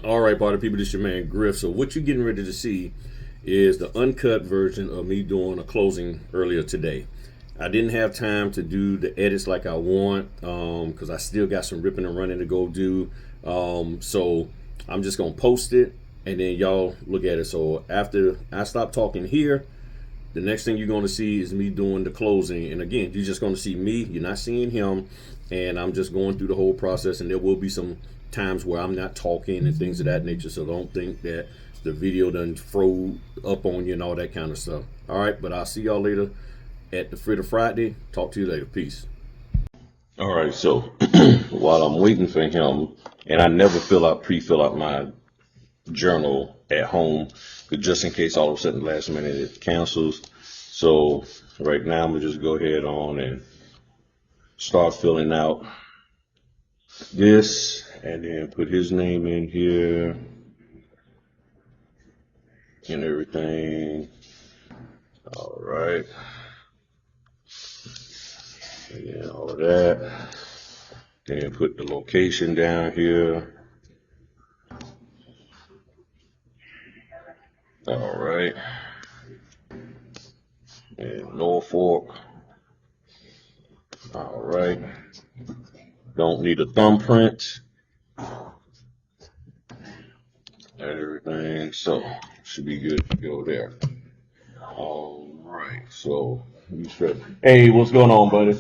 All right, party people, this your man Griff. So what you're getting ready to see is the uncut version of me doing a closing earlier today. I didn't have time to do the edits like I want because I still got some ripping and running to go do. So I'm just gonna post it and then y'all look at it. So after I stop talking here, the next thing you're going to see is me doing the closing. And again, you're just going to see me. You're not seeing him. And I'm just going through the whole process. And there will be some times where I'm not talking and things of that nature. So don't think that the video done froze up on you and all that kind of stuff. All right. But I'll see y'all later at the Fritter Friday. Talk to you later. Peace. All right. So while I'm waiting for him, and I never pre-fill out my journal at home, just in case all of a sudden last minute it cancels. So right now I'm gonna just go ahead on and start filling out this and then put his name in here and everything. All right. And then all of that. Then put the location down here. All right. And Norfolk. All right. Don't need a thumbprint. Everything. So should be good to go there. All right. So you should. Hey, what's going on, buddy?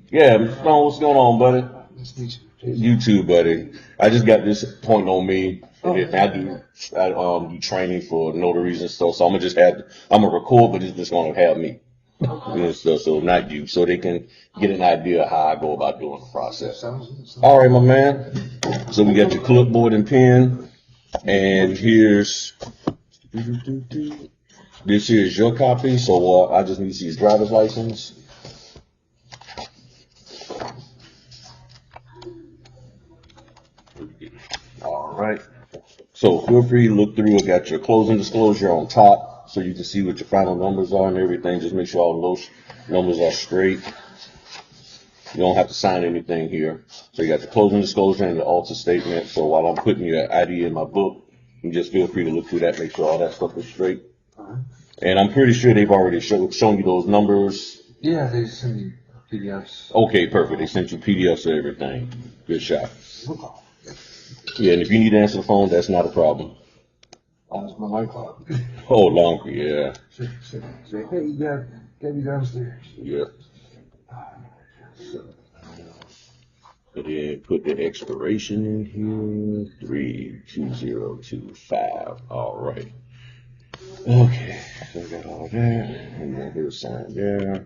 Yeah, Mr. Stone, what's going on, buddy? You too, buddy. I just got this point on me. And I do training for notaries and stuff. So I'm gonna record, but it's just gonna have me. And stuff, so not you, so they can get an idea of how I go about doing the process. All right, my man. So we got your clipboard and pen, and this here's your copy. So I just need to see his driver's license. All right. So feel free to look through. I got your closing disclosure on top, so you can see what your final numbers are and everything. Just make sure all those numbers are straight. You don't have to sign anything here. So you got the closing disclosure and the alter statement. So while I'm putting your ID in my book, you just feel free to look through that, make sure all that stuff is straight. And I'm pretty sure they've already shown you those numbers. Yeah, they sent me PDFs. Okay, perfect. They sent you PDFs of everything. Good shot. Yeah, and if you need to answer the phone, that's not a problem. That's my mic clock. Oh, longer, yeah. Say, hey, yeah, get me downstairs. Yeah. And then put the expiration in here, 3/2025. All right. Okay, so I got all that, and then he'll sign there.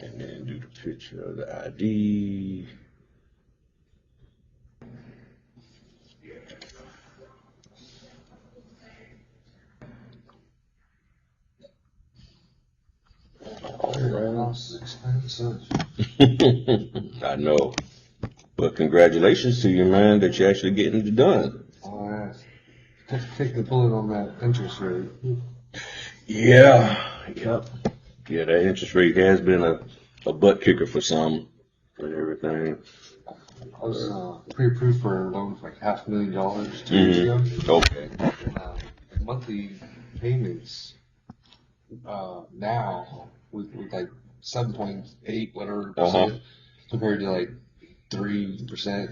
And then do the picture of the ID. All right. I know. But congratulations to you, man, that you're actually getting it done. Oh, yeah. Take the bullet on that interest rate. Yeah. Yep. Yeah, that interest rate has been a butt kicker for some and everything. I was pre-approved for a loan for like $500,000 2 years ago. Okay. Monthly payments now with like 7.8 whatever percent compared to like 3%.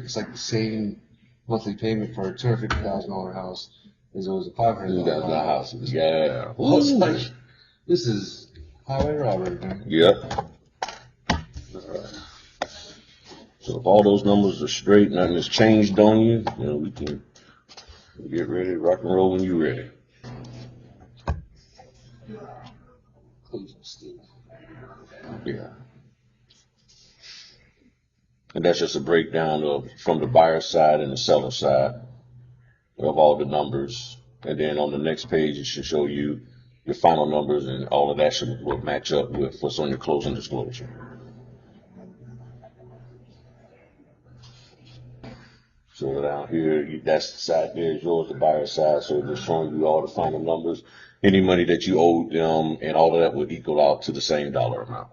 It's like the same monthly payment for a $250,000 house as it was a $500,000 house. Yeah. I was like, this is highway robbery, man. Yep. So if all those numbers are straight, nothing has changed on you, we can get ready to rock and roll when you're ready. Yeah. And that's just a breakdown from the buyer side and the seller side of all the numbers. And then on the next page, it should show you your final numbers, and all of that will match up with what's on your closing disclosure. So down here, that's the side there is yours, the buyer side. So just showing you all the final numbers, any money that you owed them, and all of that would equal out to the same dollar amount.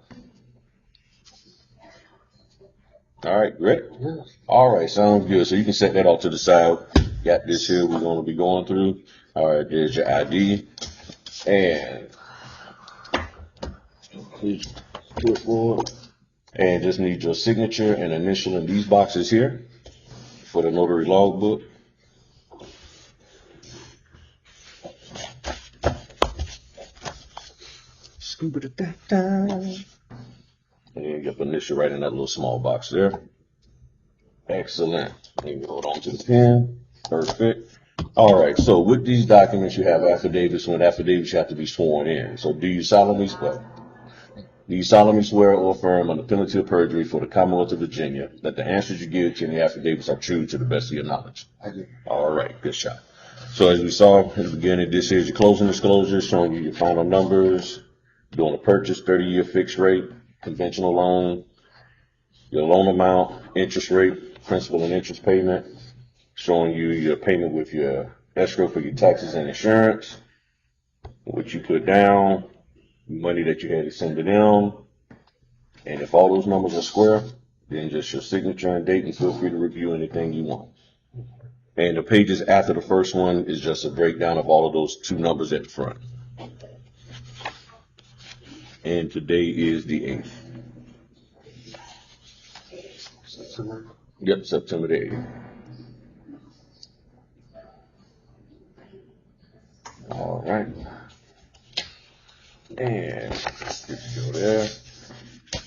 All right, great. Yeah. All right, sounds good. So you can set that off to the side. Got this here we're going to be going through. All right, there's your ID. And here's your clipboard. And just need your signature and initial in these boxes here for the notary logbook. And you get the initial right in that little small box there. Excellent. And you hold on to the pen. Perfect. All right. So with these documents, you have affidavits. When affidavits, you have to be sworn in. So do you solemnly swear? Do you solemnly swear or affirm on the penalty of perjury for the Commonwealth of Virginia that the answers you give to any affidavits are true to the best of your knowledge? I do. All right. Good shot. So as we saw in the beginning, this is your closing disclosure showing you your final numbers, doing a purchase, 30-year fixed rate, conventional loan, your loan amount, interest rate, principal and interest payment, showing you your payment with your escrow for your taxes and insurance, what you put down, money that you had to send to them, and if all those numbers are square, then just your signature and date, and feel free to review anything you want. And the pages after the first one is just a breakdown of all of those two numbers at the front. And today is the 8th. September. Yep, September the 8th. All right. And just go there.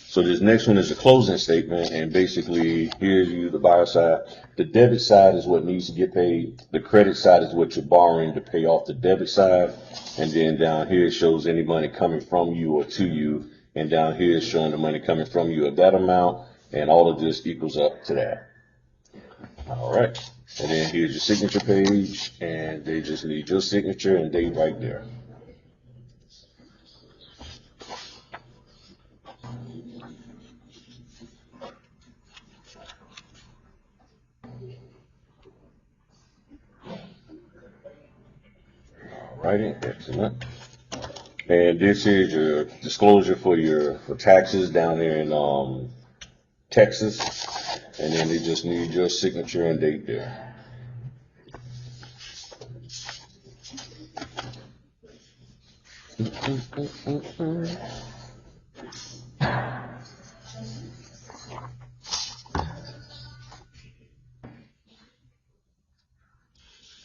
So this next one is a closing statement, and basically here's you the buyer side. The debit side is what needs to get paid. The credit side is what you're borrowing to pay off the debit side. And then down here it shows any money coming from you or to you. And down here it's showing the money coming from you at that amount. And all of this equals up to that. All right. And then here's your signature page, and they just need your signature and date right there. Alrighty, excellent. And this is your disclosure for taxes down there in Texas. And then they just need your signature and date there.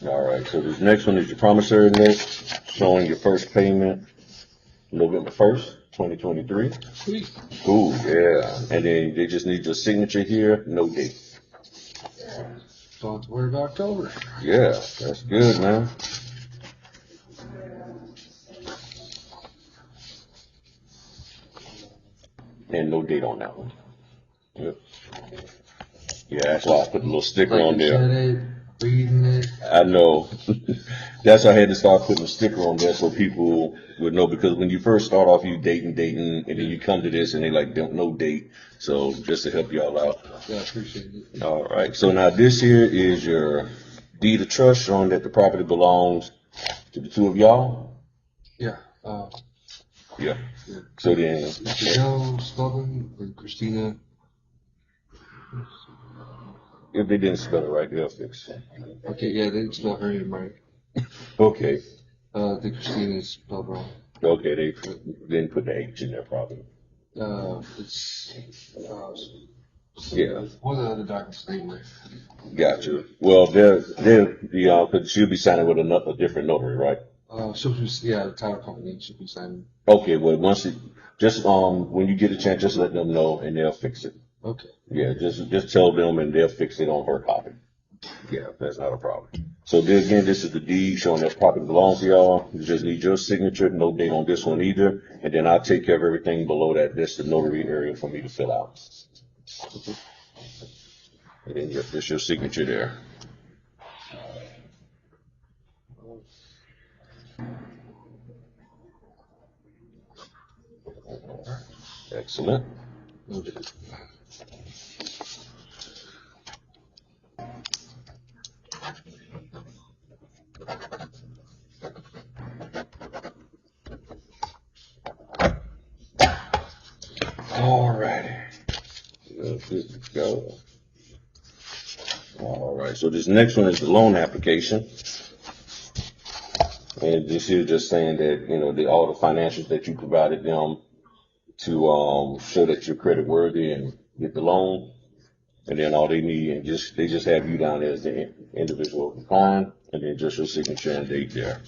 All right, so this next one is your promissory note showing your first payment November 1st, 2023. Sweet. Cool, yeah. And then they just need your signature here, no date. Don't have to worry about October. Yeah, that's good, man. And no date on that one. Yep. Yeah, that's why I put a little sticker on there. Reading it. I know. That's why I had to start putting a sticker on there so people would know, because when you first start off, you dating, and then you come to this and they like don't know date. So just to help y'all out. Yeah, I appreciate it. All right. So now this here is your deed of trust showing that the property belongs to the two of y'all. Yeah. Yeah. Yeah. So then. Mr. Joe Spelman and Christina. If they didn't spell it right, they'll fix it. Okay, yeah, they didn't spell her name right. Okay. The Christina is spelled wrong. Okay, they didn't put the H in there probably. It's Yeah. one of the other documents anyway. Gotcha. Well, they're because she'll be signing with a different notary, right? The title company should be signing. Okay. Well, when you get a chance, just let them know and they'll fix it. Okay. Yeah, just tell them and they'll fix it on her copy. Yeah, that's not a problem. So then again, this is the deed showing that property belongs to y'all. You just need your signature, no date on this one either, and then I'll take care of everything below that. This is the notary area for me to fill out. Okay. And then just your signature there. Excellent. Okay. Alrighty. Let's go. All right, so this next one is the loan application. And this is just saying that, all the financials that you provided them to show that you're credit worthy and get the loan. And then all they need, and they just have you down there as the individual applying, and then just your signature and date there.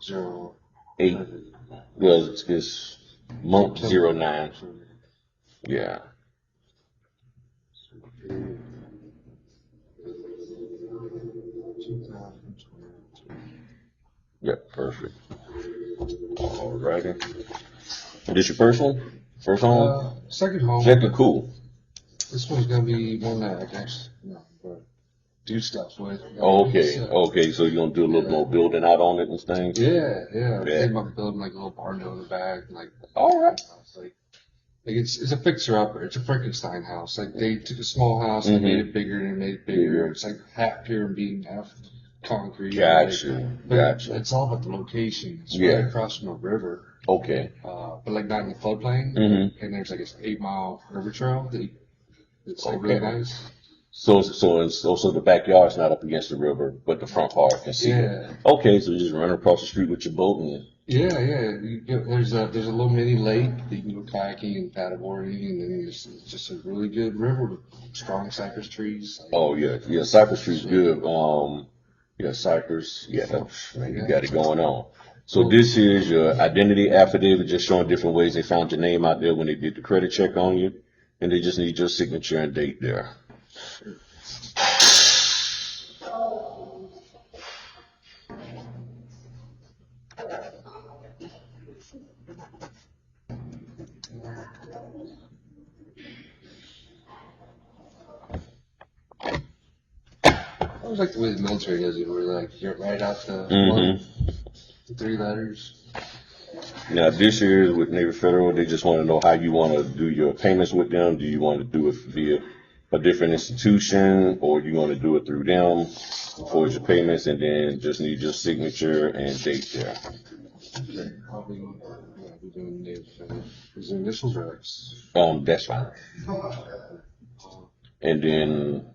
So 8. Well, it's month 09. Yeah. Yep, perfect. All righty. This your first one? First home? Second home. Second, cool. This one's gonna be one that I can actually do stuff with. Okay, so you're gonna do a little more building out on it and things? Yeah. I'm thinking about building like a little barn in the back, and like all right. Like it's a fixer upper. It's a Frankenstein house. Like they took a small house and made it bigger and made it bigger. It's like half pier and beam, half concrete. Gotcha. It's all about the location. It's right across from a river. Okay. But like not in the floodplain. And there's like an 8-mile river trail it's like really nice. So the backyard's not up against the river, but the front part can see it. Okay, so you just run across the street with your boat and there's a little mini lake that you can go kayaking and paddleboarding, and then it's just a really good river with strong cypress trees. Cypress trees good. Cypress, you got it going on. So this is your identity affidavit, just showing different ways they found your name out there when they did the credit check on you, and they just need your signature and date there. I always like the way the military does it, where like you write out the 3 letters. Now this year with Navy Federal, they just want to know how you want to do your payments with them. Do you want to do it via a different institution, or do you want to do it through them for your payments, and then just need your signature and date there? Okay, I'll be doing Navy Federal. Is the initials or X? That's fine. And then,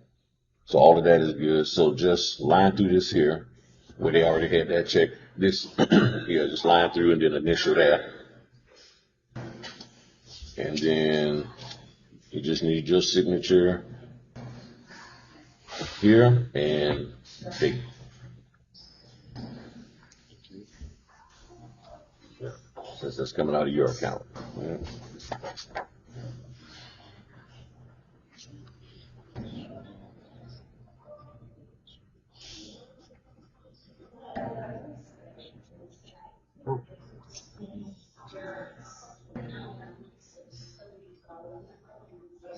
so all of that is good. So just line through this here, where they already had that check. This, just line through and then initial that. And then you just need your signature here and date. Since that's coming out of your account. Yeah.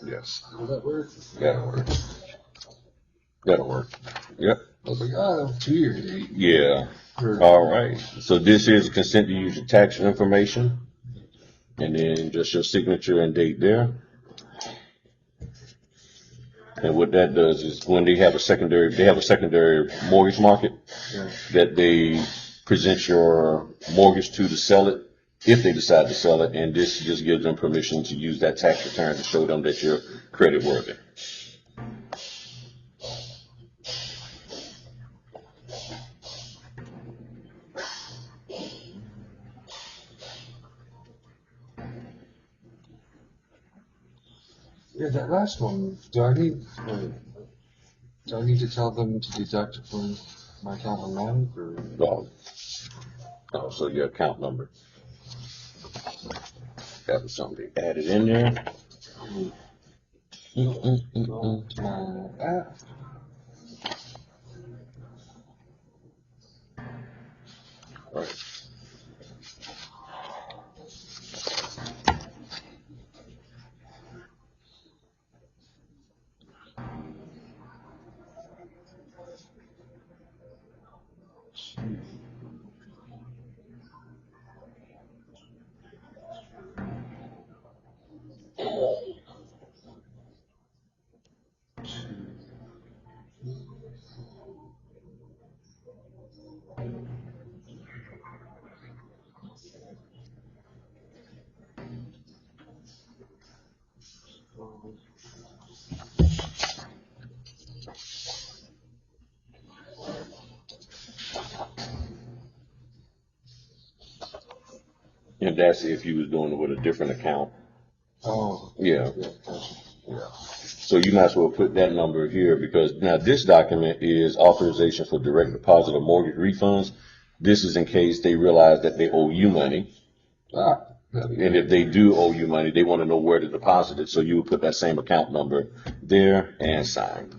Yes. Will that work? That'll work. That'll work. Yep. I was like, 2 years. Yeah. All right. So this is consent to use your tax information, and then just your signature and date there. And what that does is when they have a secondary mortgage market that they present your mortgage to sell it, if they decide to sell it, and this just gives them permission to use that tax return to show them that you're credit worthy. Yeah, that last one. Do I need to tell them to deduct it from my account automatic, or? So your account number. That was something they added in there. Go to my app. Right. And that's if you was doing it with a different account. Oh. Yeah. Yeah. Gotcha. Yeah. So you might as well put that number here, because now this document is authorization for direct deposit of mortgage refunds. This is in case they realize that they owe you money. And if they do owe you money, they want to know where to deposit it. So you would put that same account number there and sign.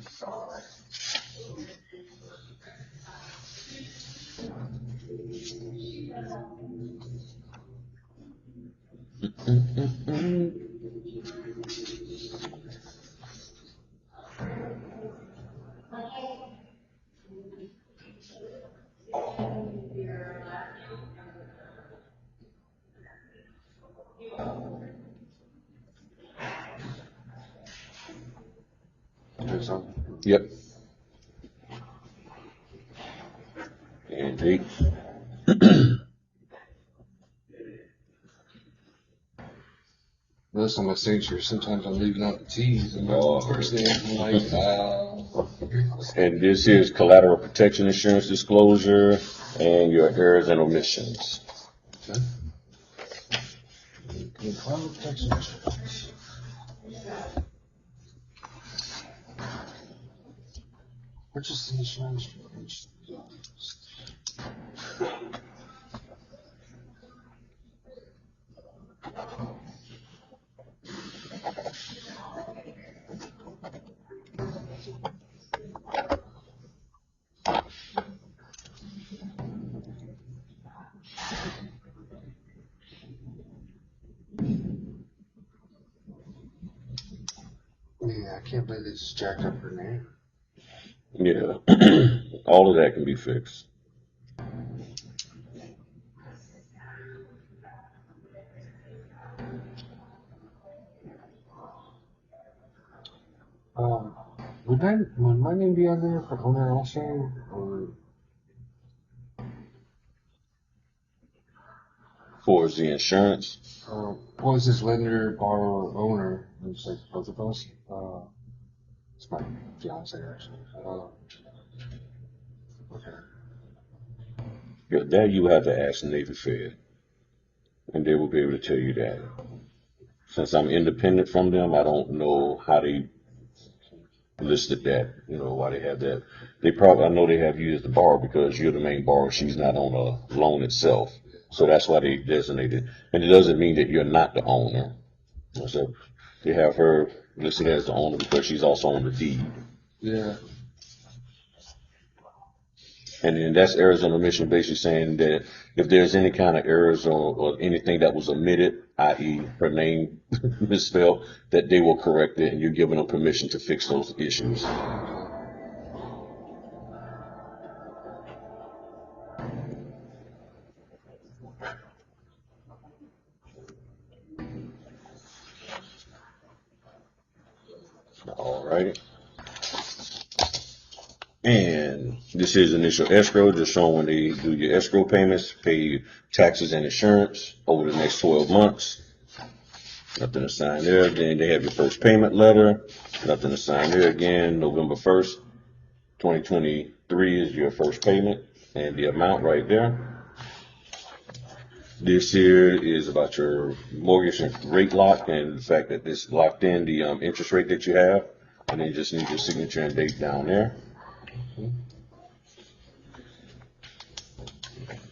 Yep. And date. Notice on my signature, sometimes I'm leaving out the T's and my first name. I'm like, And this is collateral protection insurance disclosure and your errors and omissions. Okay. Collateral protection insurance. Purchase insurance. Yeah, I can't believe they just jacked up her name. Yeah. All of that can be fixed. Would my name be on there for owner also? Or For the insurance, what was this lender, borrower, owner? It's like both of us. It's my fiance actually. Okay. yeah, that you have to ask the Navy Fed, and they will be able to tell you that. Since I'm independent from them, I don't know how they listed that, why they have that. They probably, I know they have you as the borrower because you're the main borrower. She's not on a loan itself. So that's why they designated. And it doesn't mean that you're not the owner. So they have her listed as the owner because she's also on the deed. Yeah. And then that's errors on omission, basically saying that if there's any kind of errors or anything that was omitted, i.e. her name misspelled, that they will correct it and you're giving them permission to fix those issues. All right. And this is initial escrow, just showing when they do your escrow payments, pay you taxes and insurance over the next 12 months. Nothing to sign there. Then they have your first payment letter. Nothing to sign there again. November 1st, 2023 is your first payment and the amount right there. This here is about your mortgage rate lock and the fact that this locked in the interest rate that you have. And then you just need your signature and date down there.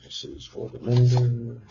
This is for the lender.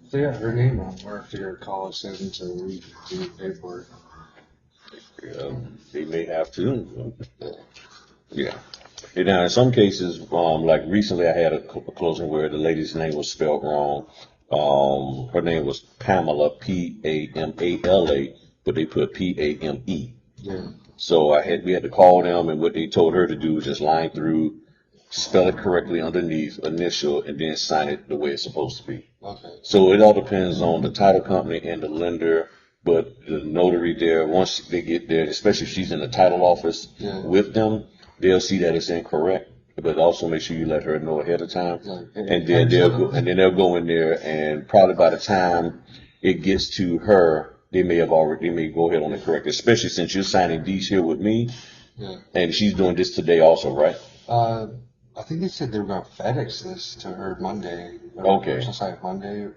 So yeah, her name on where I figured call send them to read the paperwork. They may have to. Yeah. And now, in some cases, like recently, I had a closing where the lady's name was spelled wrong. Her name was Pamela, Pamala, but they put Pame. Yeah. So we had to call them, and what they told her to do was just line through spell it correctly underneath, initial, and then sign it the way it's supposed to be. Okay. So it all depends on the title company and the lender, but the notary there, once they get there, especially if she's in the title office with them, they'll see that it's incorrect. But also make sure you let her know ahead of time, and then they'll go in there, and probably by the time it gets to her, they may go ahead on the correct, especially since you're signing these here with me, and she's doing this today also, right? I think they said they were going to FedEx this to her Monday. Okay. Monday.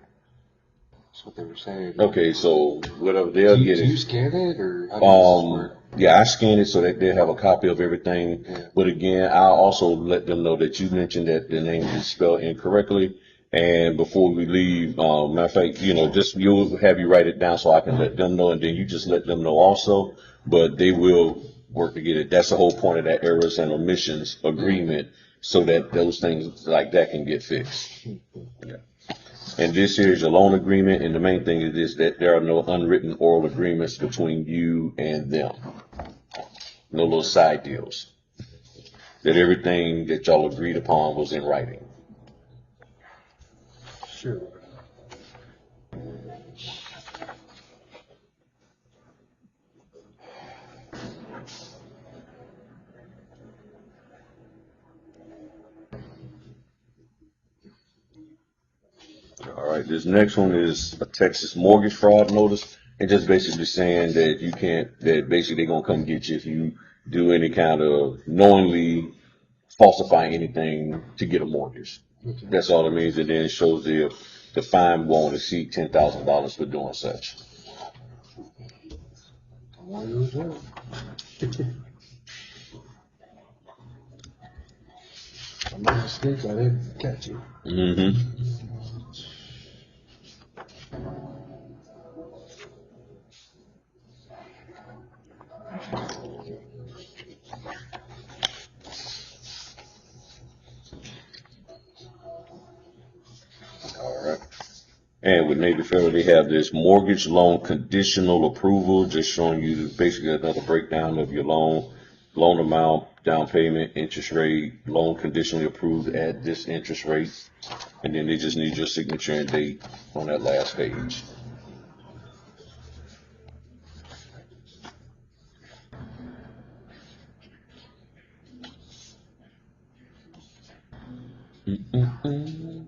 That's what they were saying. Okay, so whatever they'll get it. Do you scan it or how does this work? Yeah, I scan it so that they have a copy of everything. Yeah. But again, I'll also let them know that you mentioned that the name is spelled incorrectly. And before we leave, matter of fact, just you'll have you write it down so I can let them know, and then you just let them know also. But they will work to get it. That's the whole point of that errors and omissions agreement, so that those things like that can get fixed. Yeah. And this here is your loan agreement, and the main thing is that there are no unwritten oral agreements between you and them. No little side deals. That everything that y'all agreed upon was in writing. Sure. All right, this next one is a Texas mortgage fraud notice, and just basically saying that that basically they're gonna come get you if you do any kind of knowingly falsify anything to get a mortgage. Okay. That's all it means, and then it shows the fine won't exceed $10,000 for doing such. I'm not mistaken, I didn't catch you. Mm-hmm. All right. And with Navy Federal, they have this mortgage loan conditional approval, just showing you basically another breakdown of your loan amount, down payment, interest rate, loan conditionally approved at this interest rate. And then they just need your signature and date on that last page. Mm-mm-mm.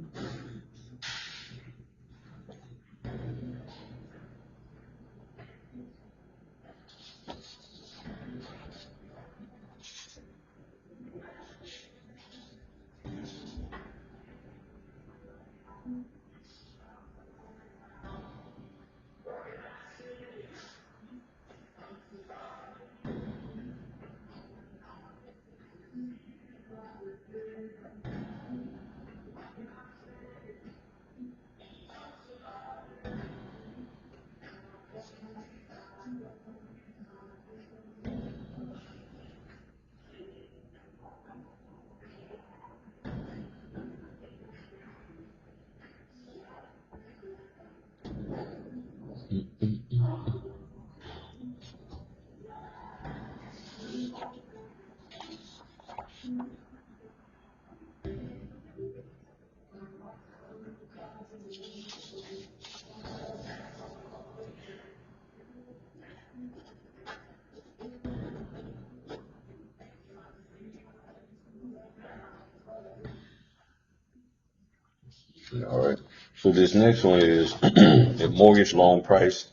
All right. So this next one is a mortgage loan price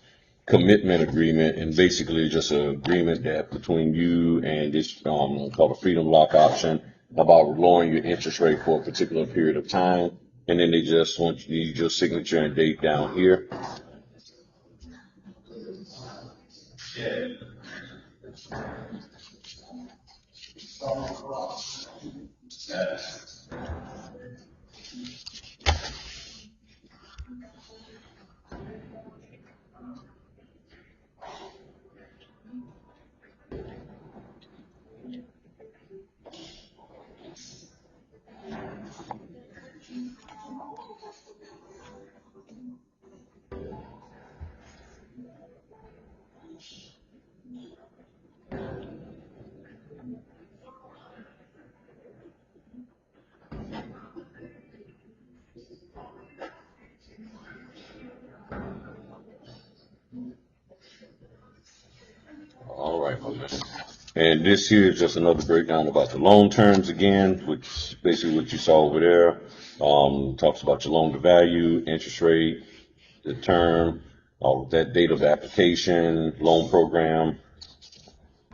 commitment agreement, and basically just an agreement that between you and this called a freedom lock option about lowering your interest rate for a particular period of time, and then they just want you need your signature and date down here. And this here is just another breakdown about the loan terms again, which is basically what you saw over there. Talks about your loan to value, interest rate, the term, all of that, date of application, loan program,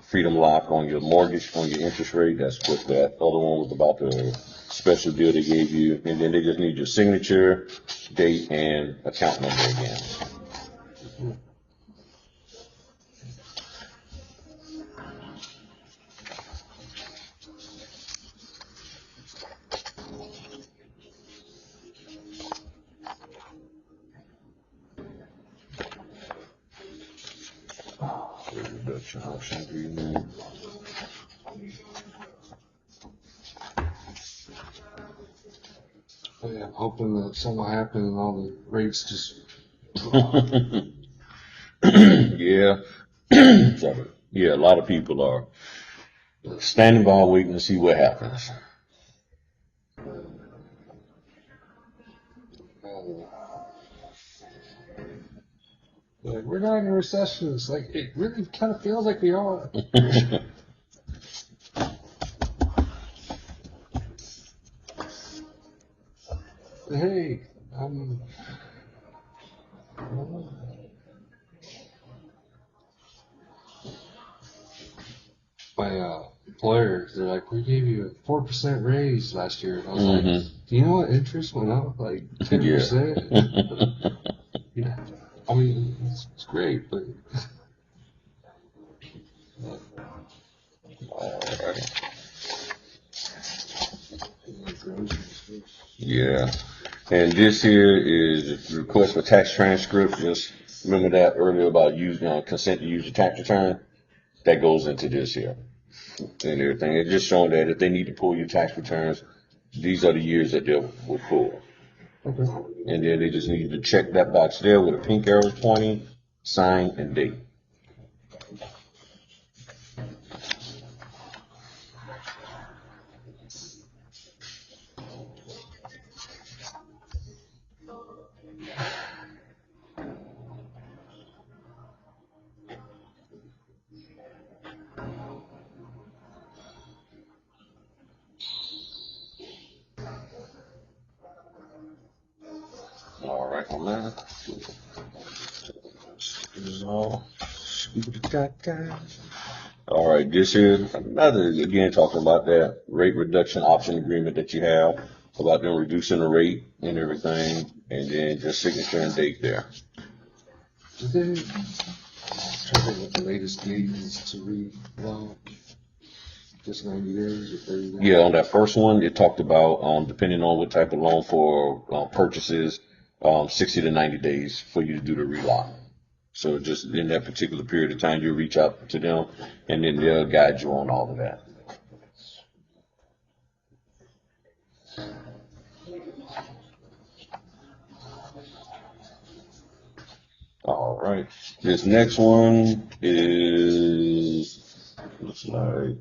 freedom lock on your mortgage, on your interest rate. That's what that other one was about, the special deal they gave you. And then they just need your signature, date, and account number again. Reduction option agreement. Yeah, I'm hoping that something will happen and all the rates just. Yeah. Sorry. Yeah, a lot of people are standing by waiting to see what happens. Like, we're not in a recession. It's like, it really kind of feels like we are. Hey, my employer, they're like, we gave you a 4% raise last year. And I was like, do you know what interest went up like 10%? Yeah. I mean, it's great, but. Yeah. And this here is request for tax transcript. Just remember that earlier about using consent to use your tax return. That goes into this here and everything. It's just showing that if they need to pull your tax returns, these are the years that they will pull. Okay. And then they just need to check that box there with a pink arrow pointing, sign, and date. All right, on that. This is all. All right, this is another, again, talking about that rate reduction option agreement that you have, about them reducing the rate and everything, and then just signature and date there. Did they try to what the latest date is to relock? Just 90 days or 30 days? Yeah, on that first one, it talked about, depending on what type of loan for purchases, 60 to 90 days for you to do the relock. So just in that particular period of time, you reach out to them, and then they'll guide you on all of that. All right. This next one is, looks like,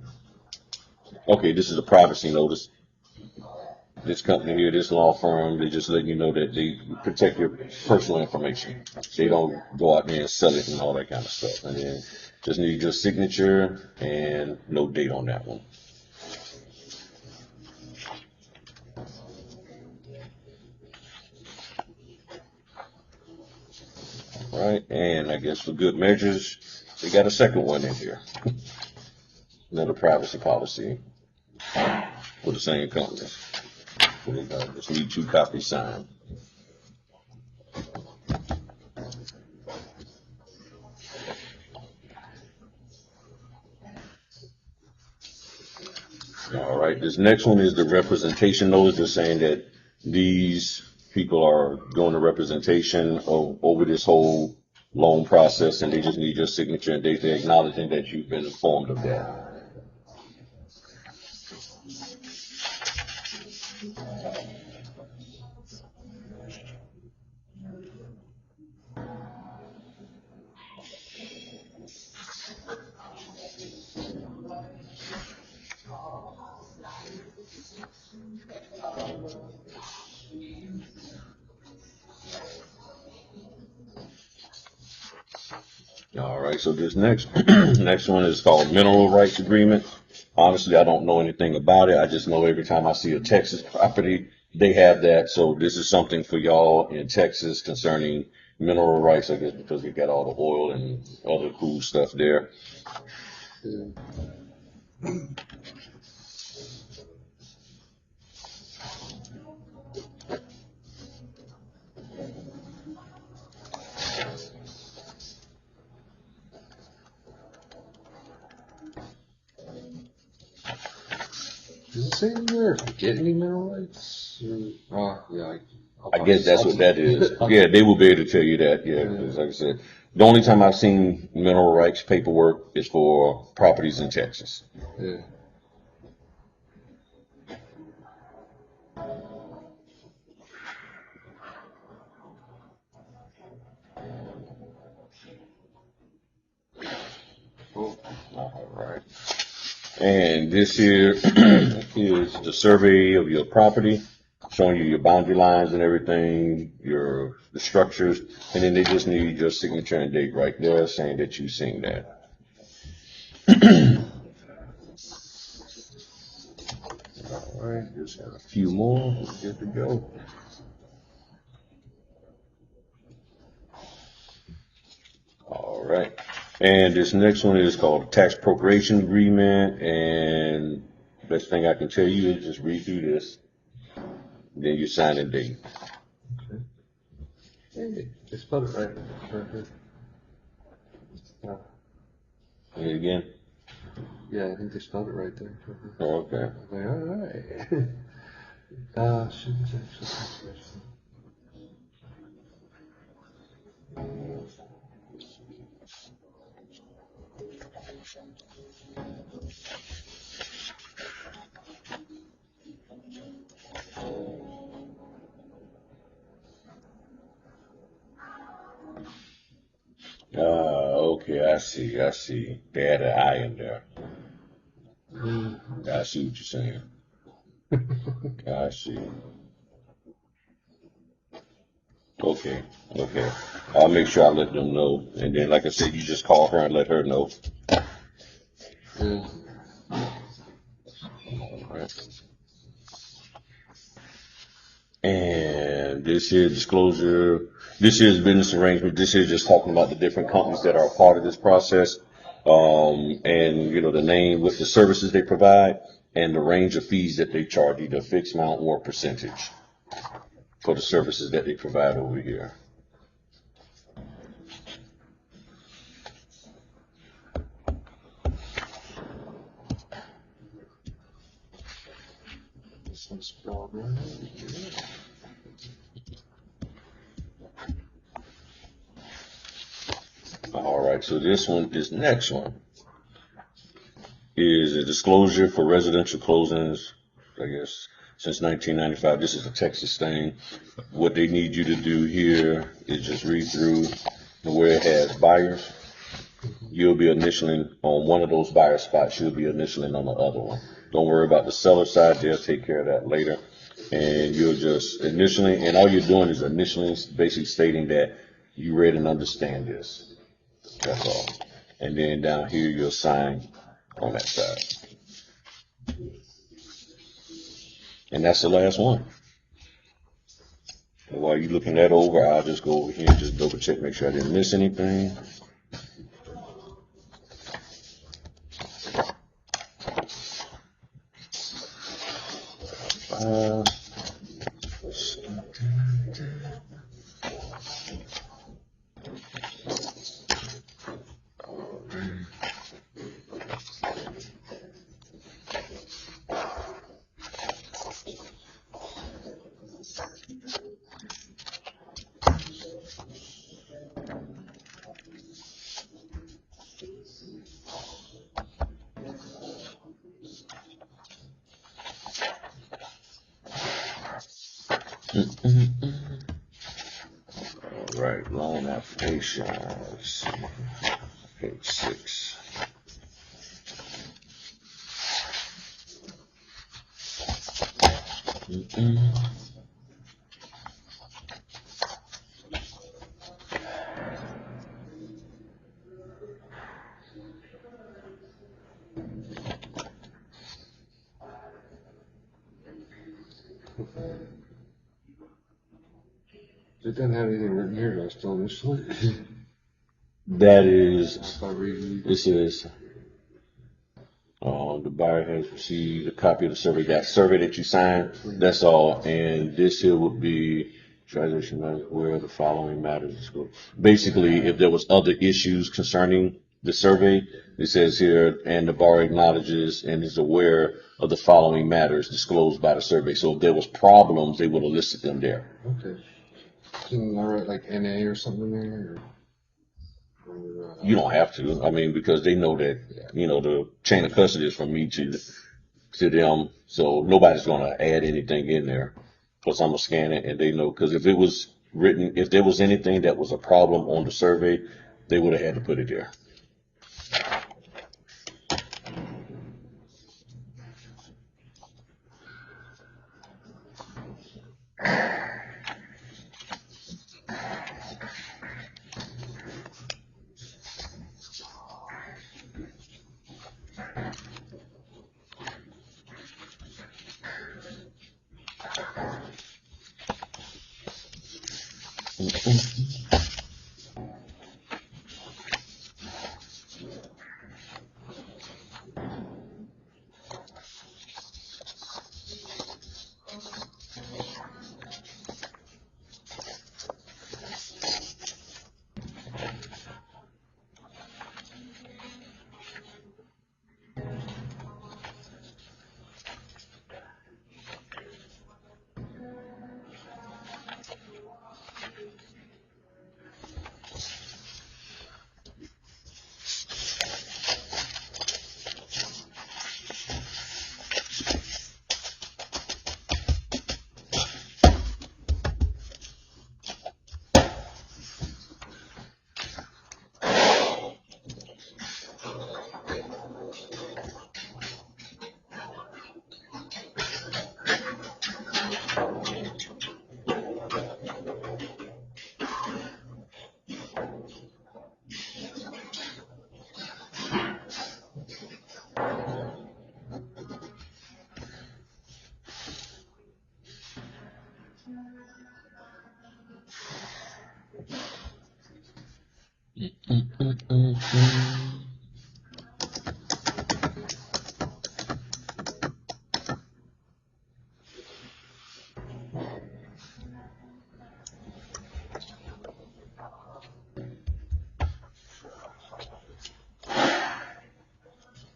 okay, this is a privacy notice. This company here, this law firm, they just let you know that they protect your personal information. They don't go out there and sell it and all that kind of stuff. And then just need your signature and no date on that one. All right, and I guess for good measures, they got a second one in here. Another privacy policy for the same company. So they just need 2 copies signed. All right, this next one is the representation notice. They're saying that these people are doing the representation over this whole loan process, and they just need your signature and date. They're acknowledging that you've been informed of that. All right, so this next next one is called mineral rights agreement. Honestly, I don't know anything about it. I just know every time I see a Texas property, they have that. So this is something for y'all in Texas concerning mineral rights, I guess, because we got all the oil and other cool stuff there. Does it say anywhere if you get any mineral rights? Yeah. I guess that's what that is. Yeah, they will be able to tell you that. Yeah, because like I said, the only time I've seen mineral rights paperwork is for properties in Texas. Yeah. Cool. All right. And this here is the survey of your property, showing you your boundary lines and everything, the structures, and then they just need your signature and date right there saying that you've seen that. All right, just have a few more. We're good to go. All right. And this next one is called tax appropriation agreement. And best thing I can tell you is just read through this. Then you sign and date. Okay. Hey, they spelled it right. Say it again. Yeah, I think they spelled it right there. Oh, okay. Like, all right. Okay, I see. They had an I in there. I see what you're saying. I see. Okay. I'll make sure I let them know. And then, like I said, you just call her and let her know. Yeah. All right. And this here disclosure, this here's business arrangement. This here just talking about the different companies that are a part of this process. And the name with the services they provide and the range of fees that they charge, either fixed amount or percentage for the services that they provide over here. This one's spelled right. All right, so this next one is a disclosure for residential closings, I guess, since 1995. This is a Texas thing. What they need you to do here is just read through where it has buyers. You'll be initialing on one of those buyer spots. You'll be initialing on the other one. Don't worry about the seller side. They'll take care of that later. And you'll just initially, and all you're doing is initially basically stating that you read and understand this. That's all. And then down here, you'll sign on that side. And that's the last one. And while you're looking that over, I'll just go over here and just double check, make sure I didn't miss anything. All right, loan application. Let's see. Page 6. It doesn't have anything written here, do I still initial it? That is, If I read this is, the buyer has received a copy of the survey, that survey that you signed, that's all. And this here would be transition where the following matters. Basically, if there was other issues concerning the survey, it says here, and the borrower acknowledges and is aware of the following matters disclosed by the survey. So if there was problems, they would have listed them there. Okay. Can I write like NA or something in there? You don't have to. I mean, because they know that, the chain of custody is from me to them. So nobody's going to add anything in there. Plus I'm going to scan it and they know, because if it was written, if there was anything that was a problem on the survey, they would have had to put it there.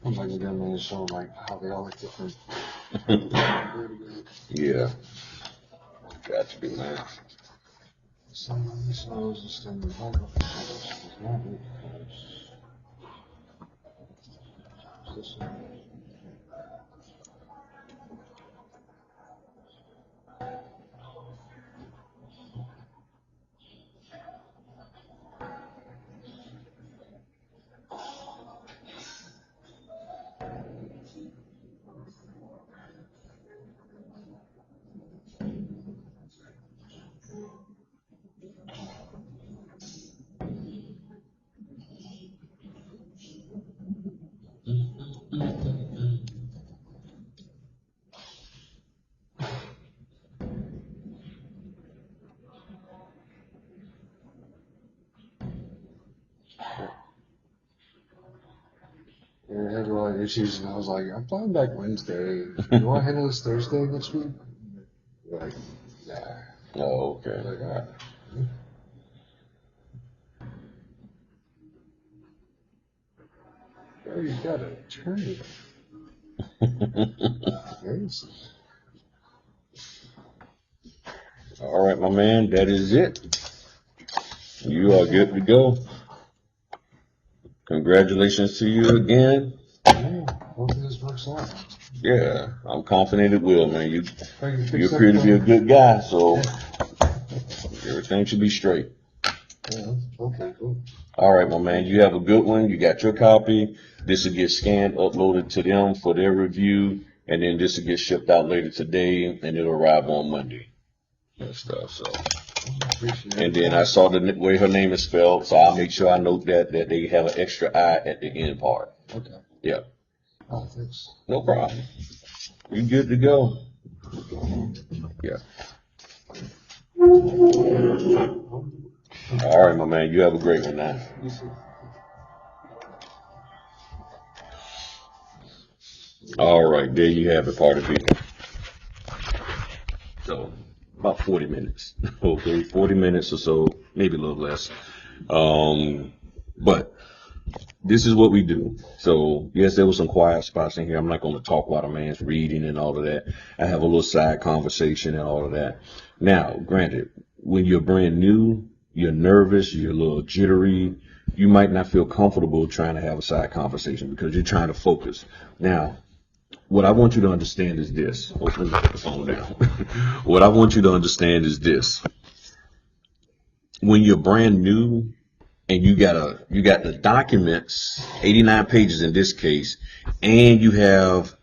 I'm like again, man, showing like how they all look different. Yeah. Got to be, man. Some of these shows are still in the background. This one. Yeah, I had a lot of issues, and I was like, I'm flying back Wednesday. You want to handle this Thursday next week? They're like, nah. Oh, okay. Like, all right. Oh, you got an attorney. Nice. All right, my man, that is it. You are good to go. Congratulations to you again. Yeah, hopefully this works out. Yeah, I'm confident it will, man. You You appear to be a good guy, so everything should be straight. Yeah, okay, cool. All right, my man. You have a good one. You got your copy. This will get scanned, uploaded to them for their review, and then this will get shipped out later today, and it'll arrive on Monday and stuff. So, Appreciate and it. then I saw the way her name is spelled, so I'll make sure I note that they have an extra I at the end part. Okay. Yeah, Oh, thanks. no problem. You good to go. Yeah. All right, my man. You have a great one now. All right, there you have it, party people. So about 40 minutes. Okay, 40 minutes or so, maybe a little less. But this is what we do. So yes, there was some quiet spots in here. I'm not going to talk while the man's reading and all of that. I have a little side conversation and all of that. Now, granted, when you're brand new, you're nervous, you're a little jittery, you might not feel comfortable trying to have a side conversation because you're trying to focus. Now, what I want you to understand is this. Oh, let me put the phone down. What I want you to understand is this. When you're brand new and you got the documents, 89 pages in this case, and you have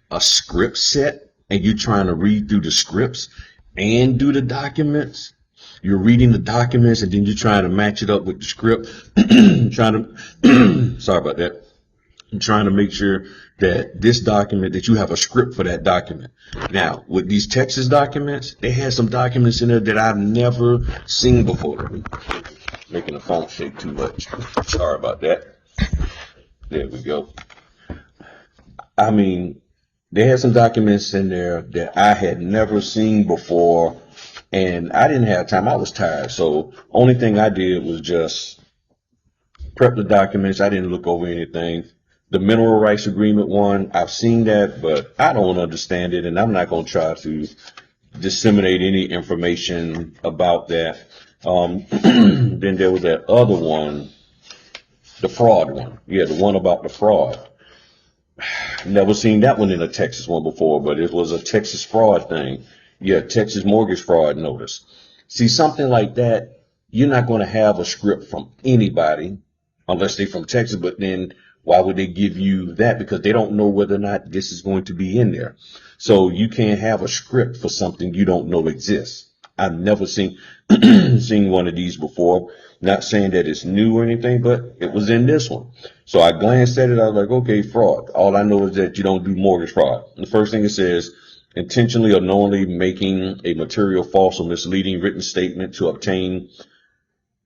a script set and you're trying to read through the scripts and do the documents, you're reading the documents and then you're trying to match it up with the script, trying to, sorry about that. I'm trying to make sure that this document, that you have a script for that document. Now, with these Texas documents, they had some documents in there that I've never seen before. Making the phone shake too much. Sorry about that. There we go. I mean, they had some documents in there that I had never seen before, and I didn't have time. I was tired. So only thing I did was just prep the documents. I didn't look over anything. The mineral rights agreement one, I've seen that, but I don't understand it, and I'm not going to try to disseminate any information about that. Then there was that other one, the fraud one. Yeah, the one about the fraud. Never seen that one in a Texas one before, but it was a Texas fraud thing. Yeah, Texas mortgage fraud notice. See, something like that, you're not going to have a script from anybody unless they're from Texas, but then why would they give you that? Because they don't know whether or not this is going to be in there. So you can't have a script for something you don't know exists. I've never seen seen one of these before. Not saying that it's new or anything, but it was in this one. So I glanced at it. I was like, okay, fraud. All I know is that you don't do mortgage fraud. The first thing it says, intentionally or knowingly making a material false or misleading written statement to obtain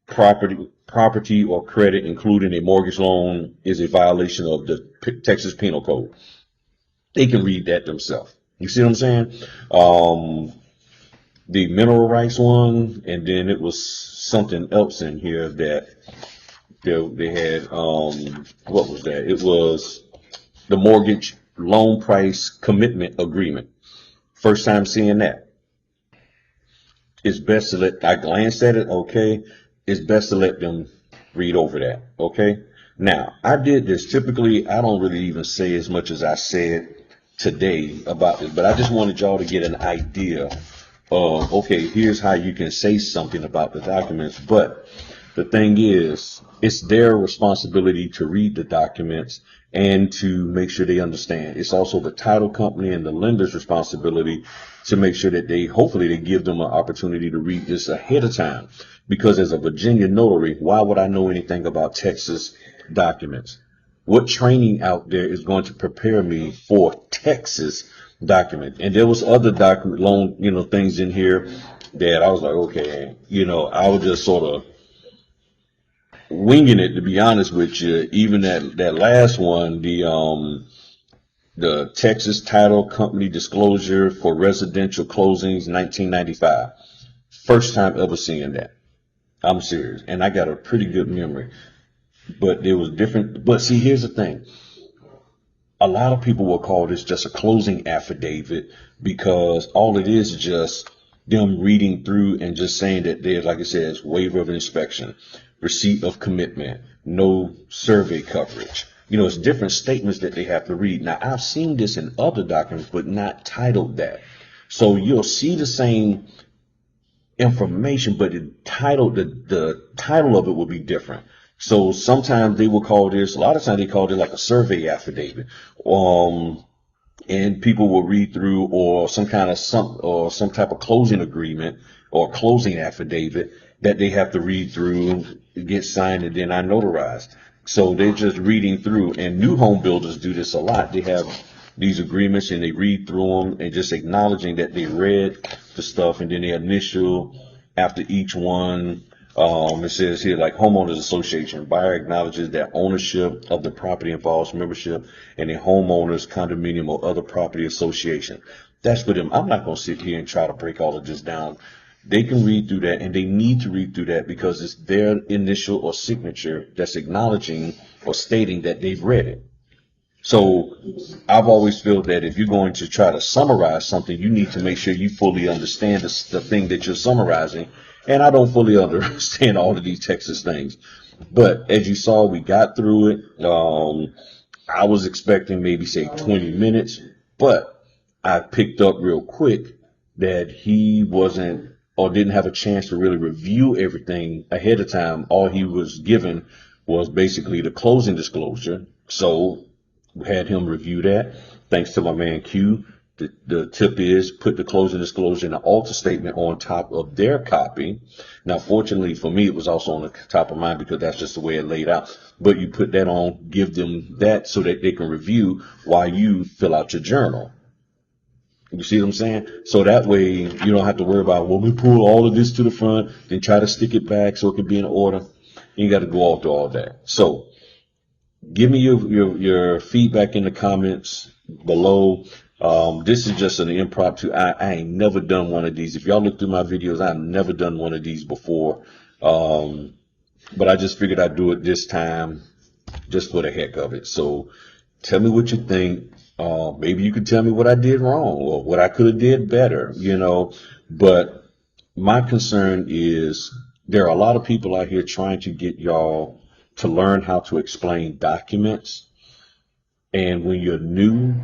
property or credit, including a mortgage loan, is a violation of the Texas Penal Code. They can read that themselves. You see what I'm saying? The mineral rights one, and then it was something else in here that they had. What was that? It was the mortgage loan price commitment agreement. First time seeing that. It's best to let, I glanced at it, okay. It's best to let them read over that, okay. Now, I did this. Typically, I don't really even say as much as I said today about this, but I just wanted y'all to get an idea of, okay, here's how you can say something about the documents. But the thing is, it's their responsibility to read the documents and to make sure they understand. It's also the title company and the lender's responsibility to make sure that hopefully they give them an opportunity to read this ahead of time. Because as a Virginia notary, why would I know anything about Texas documents? What training out there is going to prepare me for Texas document? And there was other document loan, things in here that I was like, okay, I was just sort of winging it, to be honest with you. Even that last one, the Texas Title Company disclosure for residential closings, 1995. First time ever seeing that. I'm serious, and I got a pretty good memory. But there was different. But see, here's the thing. A lot of people will call this just a closing affidavit because all it is just them reading through and just saying that there's, like it says, waiver of inspection, receipt of commitment, no survey coverage. It's different statements that they have to read. Now, I've seen this in other documents, but not titled that. So you'll see the same information, but the title of it will be different. So sometimes they will call this, a lot of times they call it like a survey affidavit. And people will read through or some type of closing agreement or closing affidavit that they have to read through, get signed, and then I notarize. So they're just reading through, and new home builders do this a lot. They have these agreements and they read through them and just acknowledging that they read the stuff, and then they initial after each one. It says here, like homeowners association, buyer acknowledges that ownership of the property involves membership in a homeowners condominium or other property association. That's for them. I'm not going to sit here and try to break all of this down. They can read through that, and they need to read through that because it's their initial or signature that's acknowledging or stating that they've read it. So I've always felt that if you're going to try to summarize something, you need to make sure you fully understand the thing that you're summarizing. And I don't fully understand all of these Texas things. But as you saw, we got through it. I was expecting maybe say 20 minutes, but I picked up real quick that he wasn't or didn't have a chance to really review everything ahead of time. All he was given was basically the closing disclosure. So we had him review that. Thanks to my man Q. The tip is put the closing disclosure and the alter statement on top of their copy. Now, fortunately for me, it was also on the top of mine because that's just the way it laid out. But you put that on, give them that so that they can review while you fill out your journal. You see what I'm saying? So that way you don't have to worry about, well, we pull all of this to the front, then try to stick it back so it can be in order. You got to go all through all that. So give me your feedback in the comments below. This is just an impromptu. I ain't never done one of these. If y'all look through my videos, I've never done one of these before. But I just figured I'd do it this time just for the heck of it. So tell me what you think. Maybe you could tell me what I did wrong or what I could have did better, but my concern is there are a lot of people out here trying to get y'all to learn how to explain documents. And when you're new,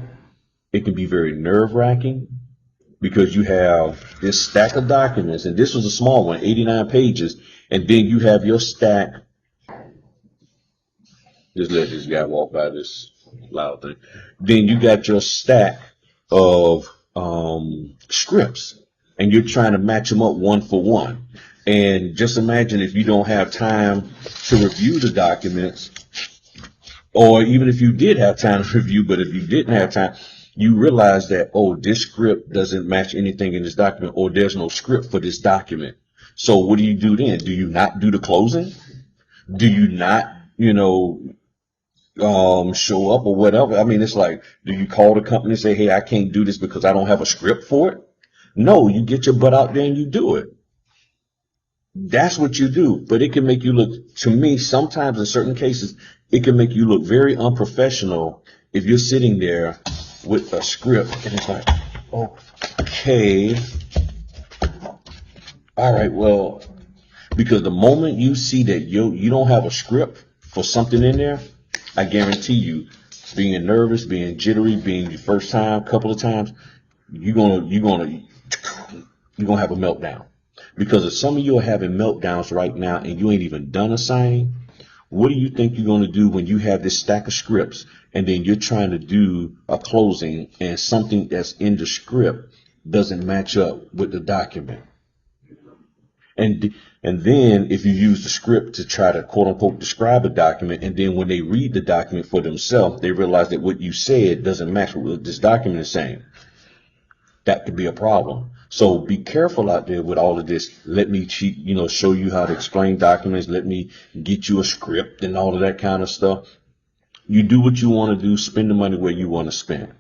it can be very nerve-wracking because you have this stack of documents, and this was a small one, 89 pages, and then you have your stack. Just let this guy walk by this loud thing. Then you got your stack of scripts, and you're trying to match them up one for one. And just imagine if you don't have time to review the documents, or even if you did have time to review, but if you didn't have time, you realize that, oh, this script doesn't match anything in this document, or there's no script for this document. So what do you do then? Do you not do the closing? Do you not, show up or whatever? I mean, it's like, do you call the company and say, hey, I can't do this because I don't have a script for it? No, you get your butt out there and you do it. That's what you do. But it can make you look, to me, sometimes in certain cases, it can make you look very unprofessional if you're sitting there with a script and it's like, okay, all right, well, because the moment you see that you don't have a script for something in there, I guarantee you, being nervous, being jittery, being your first time, couple of times, you're gonna have a meltdown. Because if some of you are having meltdowns right now and you ain't even done a signing, what do you think you're going to do when you have this stack of scripts and then you're trying to do a closing and something that's in the script doesn't match up with the document? And then if you use the script to try to quote unquote describe a document, and then when they read the document for themselves, they realize that what you said doesn't match what this document is saying. That could be a problem. So be careful out there with all of this. Let me show you how to explain documents. Let me get you a script and all of that kind of stuff. You do what you want to do. Spend the money where you want to spend.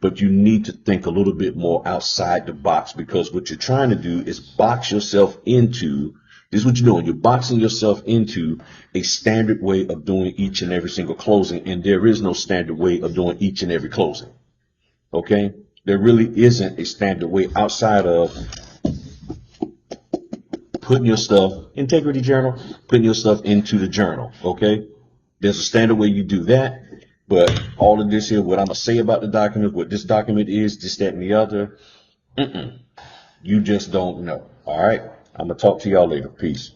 But you need to think a little bit more outside the box, because what you're trying to do is box yourself into, this is what you're doing. You're boxing yourself into a standard way of doing each and every single closing. And there is no standard way of doing each and every closing. Okay? There really isn't a standard way outside of putting your stuff, integrity journal, putting your stuff into the journal. Okay? There's a standard way you do that. But all of this here, what I'm going to say about the document, what this document is, this, that, and the other, you just don't know. All right? I'm going to talk to y'all later. Peace.